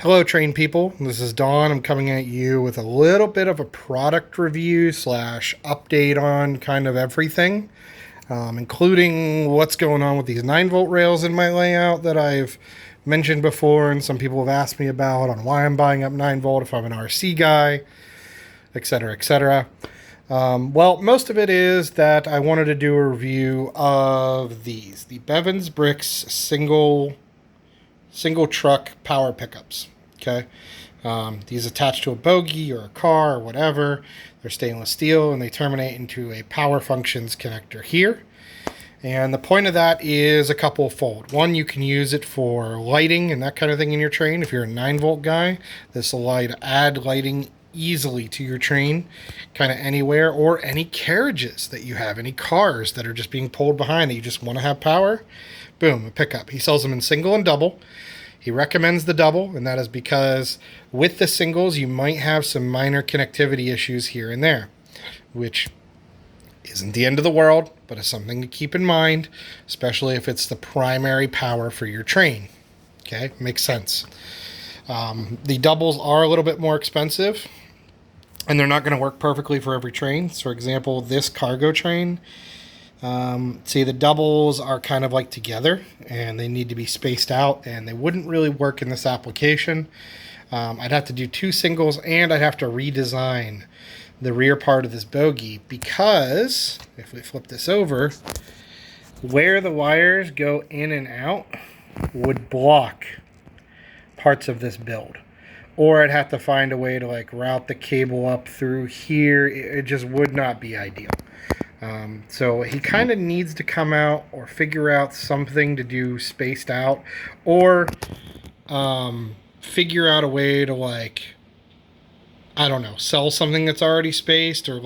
Hello, train people. This is Don. I'm coming at you with a little bit of a product review slash update on kind of everything, including what's going on with these 9-volt rails in my layout that I've mentioned before, and some people have asked me about on why I'm buying up 9-volt if I'm an RC guy, etc., etc. Well, most of it is that I wanted to do a review of the Bevins Bricks single truck power pickups. Okay. These attach to a bogie or a car or whatever. They're stainless steel and they terminate into a power functions connector here. And the point of that is a couple fold. One, you can use it for lighting and that kind of thing in your train. If you're a 9-volt guy, this will add lighting easily to your train, kind of anywhere, or any carriages that you have, any cars that are just being pulled behind that you just want to have power. Boom, a pickup. He sells them in single and double. He recommends the double, and that is because with the singles, you might have some minor connectivity issues here and there, which isn't the end of the world, but is something to keep in mind, especially if it's the primary power for your train. Okay, makes sense. The doubles are a little bit more expensive, and they're not going to work perfectly for every train. So, for example, this cargo train, see, the doubles are kind of like together and they need to be spaced out, and they wouldn't really work in this application. I'd have to do 2 singles, and I'd have to redesign the rear part of this bogie, because if we flip this over, where the wires go in and out would block parts of this build, or I'd have to find a way to route the cable up through here. It just would not be ideal. So he kind of needs to come out or figure out something to do spaced out, or figure out a way to I don't know, sell something that's already spaced, or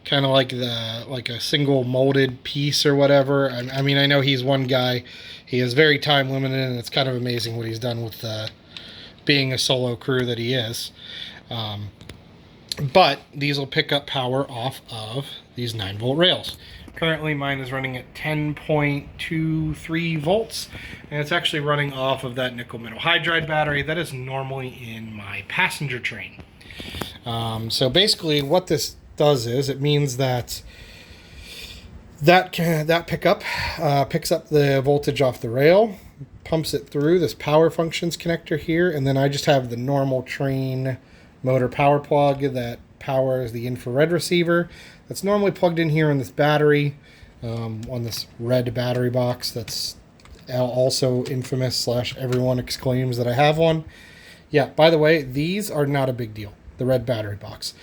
kind of like a single molded piece or whatever. I mean, I know he's one guy. He is very time limited, and it's kind of amazing what he's done with being a solo crew that he is. But these will pick up power off of these 9-volt rails. Currently, mine is running at 10.23 volts, and it's actually running off of that nickel metal hydride battery that is normally in my passenger train. So basically, what this does is it means that pickup picks up the voltage off the rail, pumps it through this power functions connector here, and then I just have the normal train motor power plug that powers the infrared receiver that's normally plugged in here in this battery, on this red battery box that's also infamous / everyone exclaims that I have one. Yeah, by the way, these are not a big deal, the red battery box.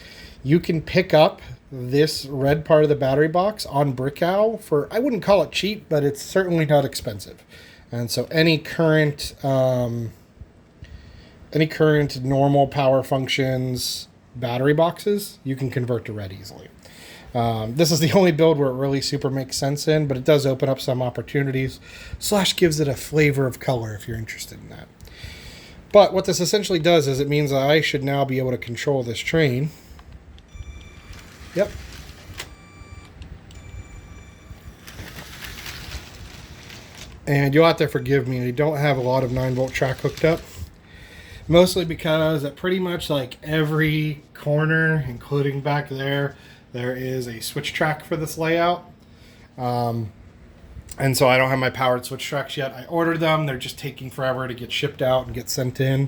You can pick up this red part of the battery box on Brickow for, I wouldn't call it cheap, but it's certainly not expensive. And so any current normal power functions battery boxes, you can convert to red easily. This is the only build where it really super makes sense in, but it does open up some opportunities / gives it a flavor of color if you're interested in that. But what this essentially does is it means that I should now be able to control this train. Yep. And you'll have to forgive me, I don't have a lot of 9-volt track hooked up. Mostly because at pretty much every corner, including back there is a switch track for this layout. And so I don't have my powered switch tracks yet. I ordered them. They're just taking forever to get shipped out and get sent in.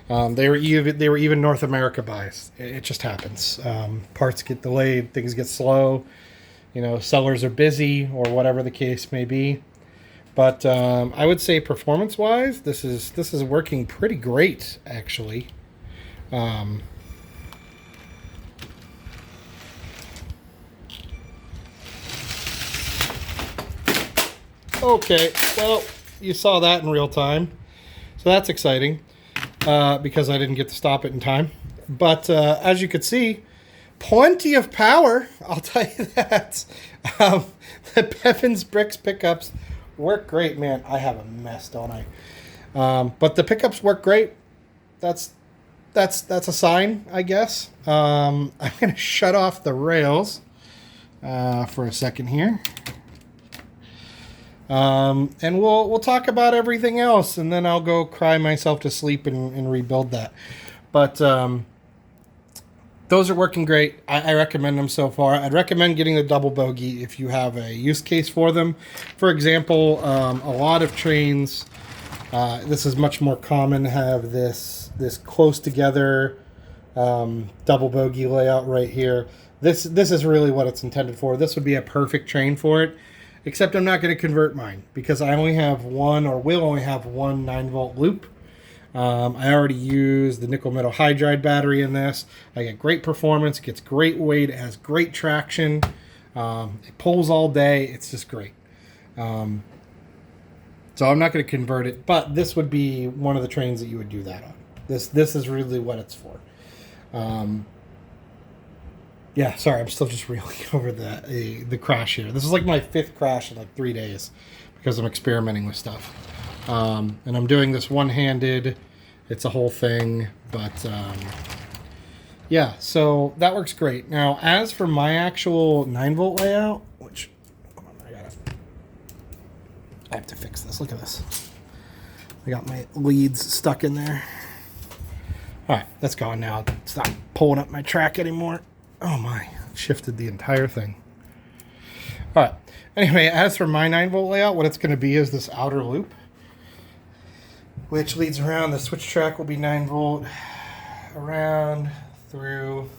They were even North America buys. It just happens. Parts get delayed. Things get slow. Sellers are busy, or whatever the case may be. But I would say performance-wise, this is working pretty great, actually. Okay, well, you saw that in real time, so that's exciting because I didn't get to stop it in time. But as you could see, plenty of power, I'll tell you that. The Bevins Bricks pickups work great, man. I have a mess, don't I? But the pickups work great. That's a sign, I guess. I'm going to shut off the rails for a second here. And we'll talk about everything else, and then I'll go cry myself to sleep and rebuild that. But those are working great. I recommend them so far. I'd recommend getting the double bogey if you have a use case for them. For example, a lot of trains, this is much more common, have this close together double bogey layout right here. This is really what it's intended for. This would be a perfect train for it, except I'm not going to convert mine because I only have one, or will only have one 9-volt loop. I already used the nickel metal hydride battery in this. I get great performance, it gets great weight, it has great traction, it pulls all day, it's just great. So I'm not going to convert it, but this would be one of the trains that you would do that on. This is really what it's for. Yeah, sorry, I'm still just reeling over the crash here. This is like my 5th crash in like 3 days because I'm experimenting with stuff. And I'm doing this one-handed. It's a whole thing, but yeah, so that works great. Now, as for my actual 9-volt layout, which I have to fix this. Look at this. I got my leads stuck in there. All right, that's gone now. It's not pulling up my track anymore. Oh my, shifted the entire thing. All right, anyway, as for my 9-volt layout, what it's going to be is this outer loop, which leads around. The switch track will be 9-volt, around, through.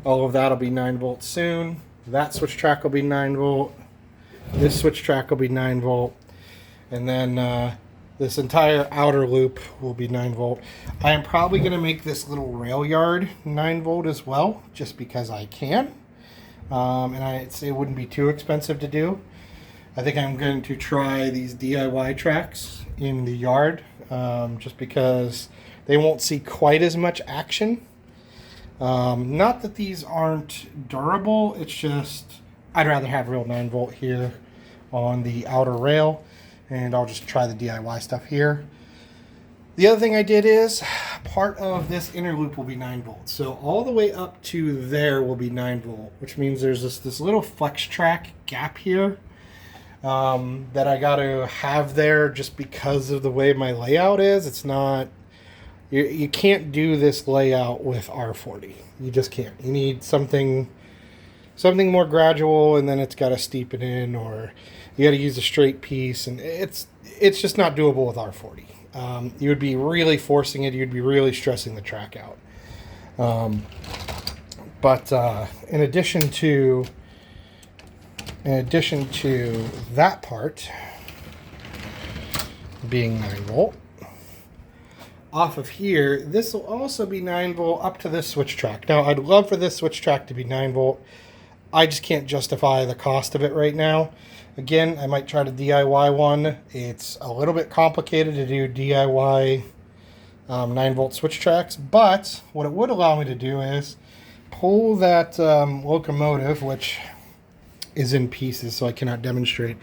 All of that will be 9-volt soon. That switch track will be 9-volt. This switch track will be 9-volt. And then this entire outer loop will be 9-volt. I am probably going to make this little rail yard 9-volt as well, just because I can. And it wouldn't be too expensive to do. I think I'm going to try these DIY tracks in the yard, just because they won't see quite as much action. Not that these aren't durable, it's just I'd rather have real 9-volt here on the outer rail, and I'll just try the DIY stuff here. The other thing I did is part of this inner loop will be 9-volt. So all the way up to there will be 9-volt, which means there's this little flex track gap here that I got to have there just because of the way my layout is. It's not, you can't do this layout with R40. You just can't. You need something more gradual, and then it's got to steepen in, or you got to use a straight piece, and it's just not doable with R40. You would be really forcing it. You'd be really stressing the track out. But in addition to that part being 9-volt, off of here, this will also be 9-volt up to this switch track. Now, I'd love for this switch track to be 9-volt. I just can't justify the cost of it right now. Again, I might try to DIY one. It's a little bit complicated to do DIY 9-volt switch tracks, but what it would allow me to do is pull that locomotive, which is in pieces, so I cannot demonstrate.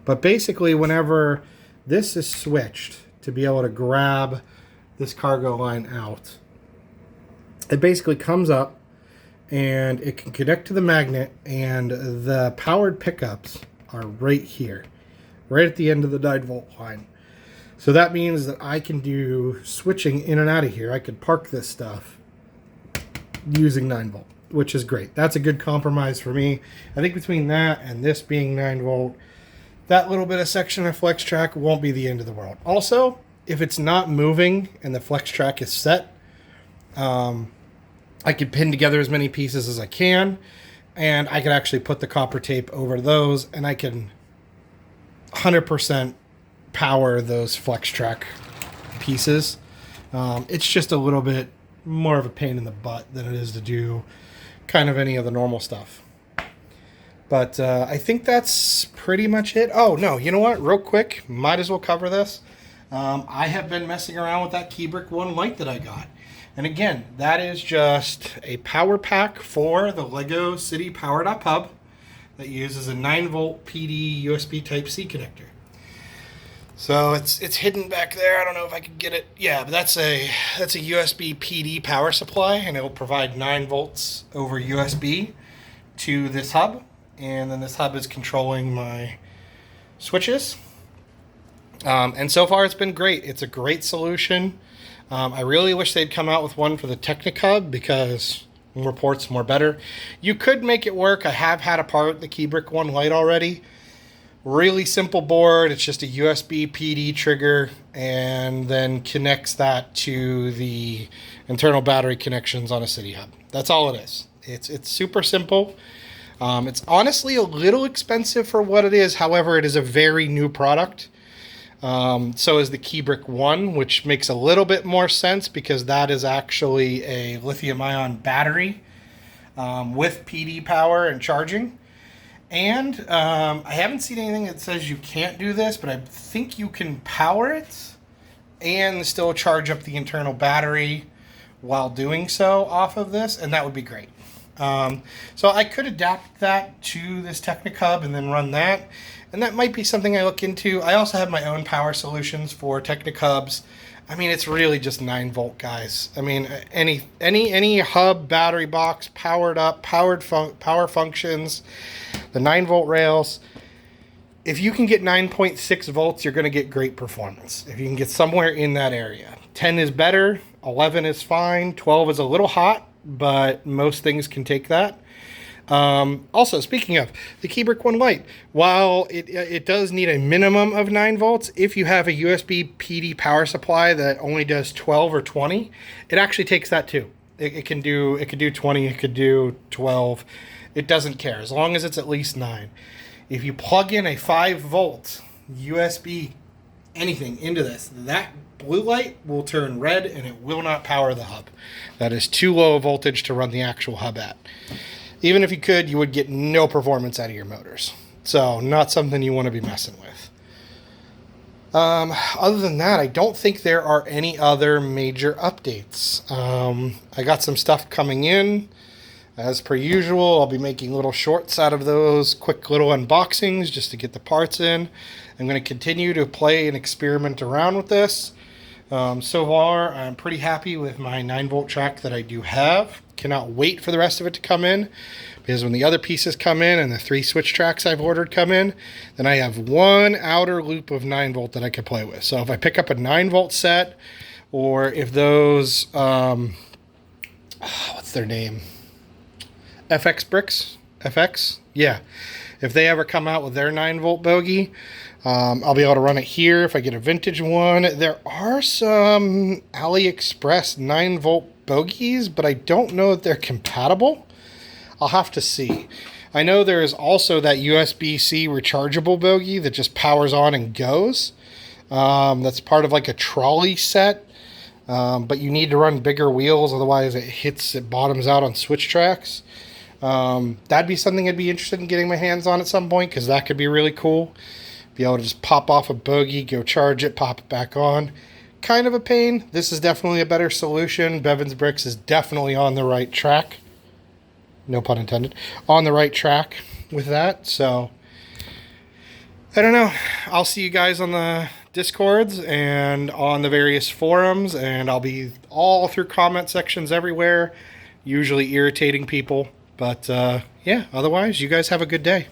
But basically, whenever this is switched to be able to grab this cargo line out, it basically comes up and it can connect to the magnet, and the powered pickups are right here, right at the end of the 9-volt line. So that means that I can do switching in and out of here. I could park this stuff using 9-volt, which is great. That's a good compromise for me. I think between that and this being 9-volt, that little bit of section of flex track won't be the end of the world. Also, if it's not moving and the flex track is set, I could pin together as many pieces as I can, and I could actually put the copper tape over those, and I can 100% power those flex track pieces. It's just a little bit more of a pain in the butt than it is to do kind of any of the normal stuff. But I think that's pretty much it. Oh, no, you know what? Real quick, might as well cover this. I have been messing around with that Keybrick One Lite that I got. And again, that is just a power pack for the Lego City Power Hub that uses a 9-volt PD USB Type-C connector. So it's hidden back there. I don't know if I could get it. Yeah, but that's a USB PD power supply, and it will provide 9 volts over USB to this hub. And then this hub is controlling my switches. And so far, it's been great. It's a great solution. I really wish they'd come out with one for the Technic because more ports, more better. You could make it work. I have had a part, the Keybrick One Lite already. Really simple board. It's just a USB PD trigger and then connects that to the internal battery connections on a city hub. That's all it is. It's super simple. It's honestly a little expensive for what it is. However, it is a very new product. So is the Keybrick One, which makes a little bit more sense because that is actually a lithium-ion battery with PD power and charging. And I haven't seen anything that says you can't do this, but I think you can power it and still charge up the internal battery while doing so off of this, and that would be great. So I could adapt that to this Technic Hub and then run that, and that might be something I look into. I also have my own power solutions for Technic Hubs. I mean, it's really just 9-volt, guys. I mean, any hub battery box powered up, power functions, the 9-volt rails. If you can get 9.6 volts, you're going to get great performance. If you can get somewhere in that area. 10 is better, 11 is fine, 12 is a little hot, but most things can take that. Also, speaking of the Keybrick One Lite, while it does need a minimum of 9 volts, if you have a USB PD power supply that only does 12 or 20, it actually takes that too. It can do 20, it could do 12. It doesn't care as long as it's at least 9. If you plug in a 5-volt USB anything into this, that blue light will turn red and it will not power the hub. That is too low a voltage to run the actual hub at. Even if you could, you would get no performance out of your motors. So not something you want to be messing with. Other than that, I don't think there are any other major updates. I got some stuff coming in. As per usual, I'll be making little shorts out of those, quick little unboxings just to get the parts in. I'm going to continue to play and experiment around with this. So far, I'm pretty happy with my 9-volt track that I do have. Cannot wait for the rest of it to come in, because when the other pieces come in and the 3 switch tracks I've ordered come in, then I have one outer loop of 9-volt that I can play with. So if I pick up a 9-volt set, or if those, what's their name? FX Bricks? FX? Yeah. If they ever come out with their 9-volt bogey, I'll be able to run it here if I get a vintage one. There are some AliExpress 9-volt bogeys, but I don't know if they're compatible. I'll have to see. I know there is also that USB-C rechargeable bogey that just powers on and goes. That's part of like a trolley set, but you need to run bigger wheels, otherwise it bottoms out on switch tracks. That'd be something I'd be interested in getting my hands on at some point, because that could be really cool. Be able to just pop off a bogey, go charge it, pop it back on. Kind of a pain. This is definitely a better solution. Bevins Bricks is definitely on the right track. No pun intended. On the right track with that. So, I don't know. I'll see you guys on the Discords and on the various forums, and I'll be all through comment sections everywhere, usually irritating people. But, yeah, otherwise, you guys have a good day.